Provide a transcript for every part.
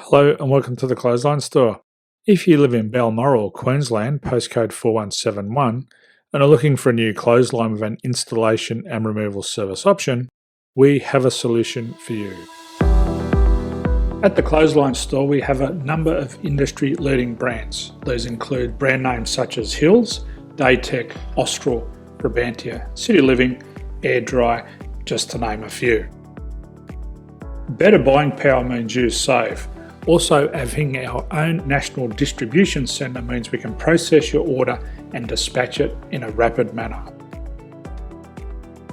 Hello and welcome to the Clothesline Store. If you live in Balmoral, Queensland, postcode 4171, and are looking for a new clothesline with an installation and removal service option, we have a solution for you. At the Clothesline Store, we have a number of industry-leading brands. These include brand names such as Hills, Daytech, Austral, Brabantia, City Living, Air Dry, just to name a few. Better buying power means you save. Also, having our own national distribution centre means we can process your order and dispatch it in a rapid manner.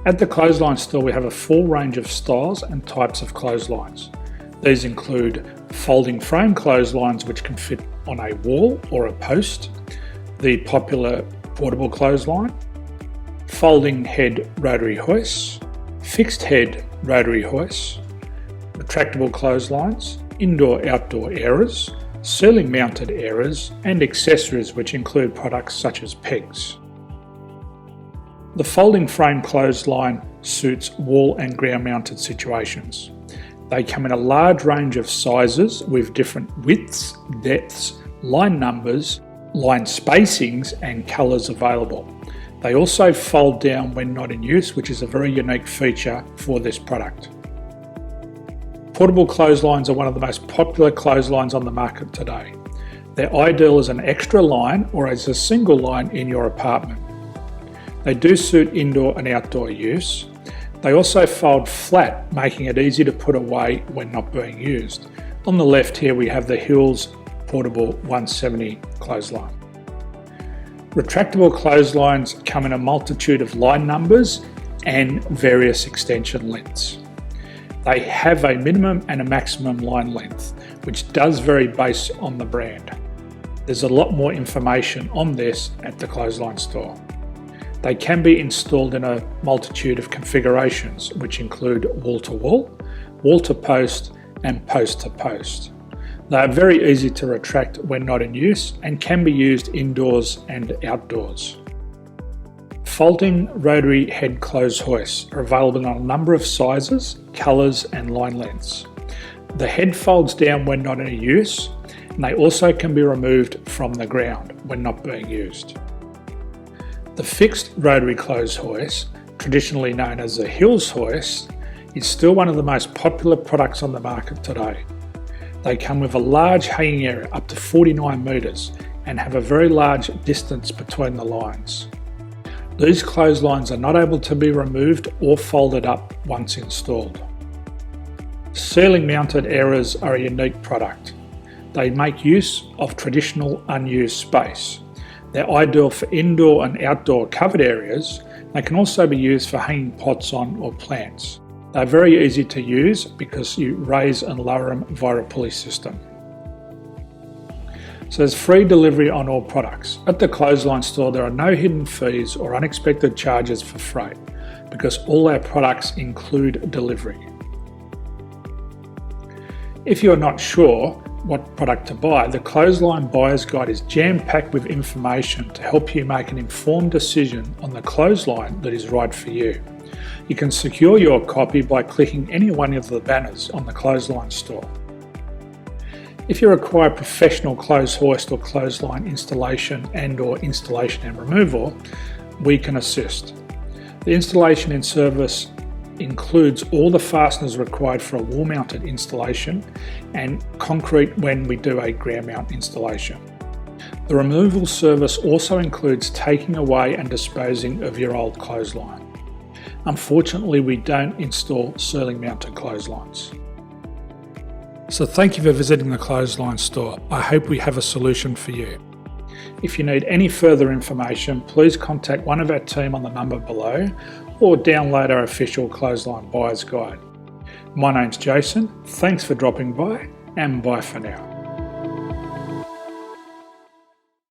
At the Clothesline Store, we have a full range of styles and types of clotheslines. These include folding frame clotheslines which can fit on a wall or a post, the popular portable clothesline, folding head rotary hoists, fixed head rotary hoists, retractable clotheslines, indoor-outdoor airers, ceiling mounted airers, and accessories which include products such as pegs. The folding frame clothesline suits wall and ground mounted situations. They come in a large range of sizes with different widths, depths, line numbers, line spacings and colours available. They also fold down when not in use, which is a very unique feature for this product. Portable clotheslines are one of the most popular clotheslines on the market today. They're ideal as an extra line or as a single line in your apartment. They do suit indoor and outdoor use. They also fold flat, making it easy to put away when not being used. On the left here we have the Hills Portable 170 clothesline. Retractable clotheslines come in a multitude of line numbers and various extension lengths. They have a minimum and a maximum line length, which does vary based on the brand. There's a lot more information on this at the Clothesline Store. They can be installed in a multitude of configurations, which include wall-to-wall, wall-to-post, and post-to-post. They are very easy to retract when not in use and can be used indoors and outdoors. Folding rotary head clothes hoists are available in a number of sizes, colours and line lengths. The head folds down when not in use, and they also can be removed from the ground when not being used. The fixed rotary clothes hoist, traditionally known as the Hills hoist, is still one of the most popular products on the market today. They come with a large hanging area up to 49 metres and have a very large distance between the lines. These clotheslines are not able to be removed or folded up once installed. Ceiling mounted airers are a unique product. They make use of traditional unused space. They're ideal for indoor and outdoor covered areas. They can also be used for hanging pots on or plants. They're very easy to use because you raise and lower them via a pulley system. So there's free delivery on all products. At the Clothesline Store, there are no hidden fees or unexpected charges for freight because all our products include delivery. If you're not sure what product to buy, the Clothesline Buyer's Guide is jam-packed with information to help you make an informed decision on the clothesline that is right for you. You can secure your copy by clicking any one of the banners on the Clothesline Store. If you require professional clothes hoist or clothesline installation and/or installation and removal, we can assist. The installation and service includes all the fasteners required for a wall-mounted installation and concrete when we do a ground mount installation. The removal service also includes taking away and disposing of your old clothesline. Unfortunately, we don't install ceiling mounted clotheslines. So thank you for visiting the Clothesline Store. I hope we have a solution for you. If you need any further information, please contact one of our team on the number below or download our official Clothesline Buyer's Guide. My name's Jason, thanks for dropping by and bye for now.